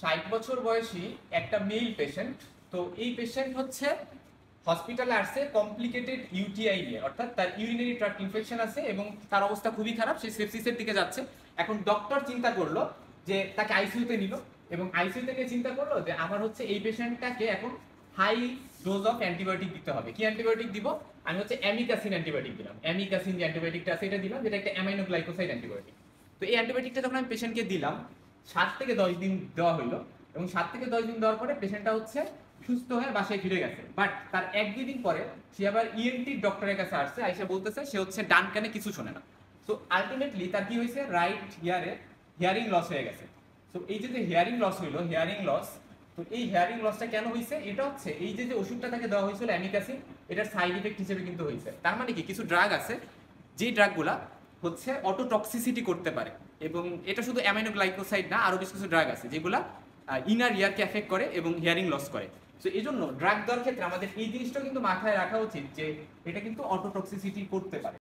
60 বছর বয়সী একটা মেল পেশেন্ট। তো এই পেশেন্ট হচ্ছে হসপিটালে আসছে কমপ্লিকেটেড ইউটিআই নিয়ে, অর্থাৎ তার ইউরিনারি ট্র্যাক্ট ইনফেকশন আছে এবং তার অবস্থা খুবই খারাপ, সে সেপসিসের দিকে যাচ্ছে। এখন ডক্টর চিন্তা করলো যে তাকে আইসিইউতে নিল এবং আইসিইউ থেকে চিন্তা করলো যে আমার হচ্ছে এই পেশেন্টটাকে এখন হাই ডোজ অফ অ্যান্টিবায়োটিক দিতে হবে। কি অ্যান্টিবায়োটিক দিব? আমি হচ্ছে অ্যামিকাসিন অ্যান্টিবায়োটিক দিলাম। অ্যামিকাসিন যে অ্যান্টিবায়োটিকটা আছে এটা দিলাম, যেটা একটা অ্যামাইনো গ্লাইকোসাইড অ্যান্টিবায়োটিক। তো এই অ্যান্টিবায়োটিকটা যখন আমি পেশেন্টকে দিলাম 7 থেকে 10 দিন দেওয়া হইলো এবং 7 থেকে 10 দিন দেওয়ার পরে পেশেন্টটা হচ্ছে সুস্থ হয়ে বাসায় ফিরে গেছে। বাট তার 1-2 দিন পরে সে আবার ইএনটি ডক্টরের কাছে আসছে, আইসা বলতেছে সে হচ্ছে ডান কানে কিছু শোনে না। সো আলটিমেটলি তার কি হয়েছে, রাইট হিয়ারে হিয়ারিং লস হয়ে গেছে। সো এই যে হিয়ারিং লস হইলো, হিয়ারিং লস, তো এই হিয়ারিং লসটা কেন হয়েছে? এটা হচ্ছে এই যে ওষুধটা তাকে দেওয়া হয়েছিল অ্যামিকাসিন, এটার সাইড ইফেক্ট হিসেবে কিন্তু হয়েছে। তার মানে কি, কিছু ড্রাগ আছে যে ড্রাগগুলা হচ্ছে অটোটক্সিসিটি করতে পারে, এবং এটা শুধু অ্যামাইনো গ্লাইকোসাইড না, আরো বেশ কিছু ড্রাগ আছে যেগুলা ইনার ইয়ারকে এফেক্ট করে এবং হিয়ারিং লস করে। তো এই জন্য ড্রাগ দেওয়ার ক্ষেত্রে আমাদের এই জিনিসটা কিন্তু মাথায় রাখা উচিত যে এটা কিন্তু অটোটক্সিসিটি করতে পারে।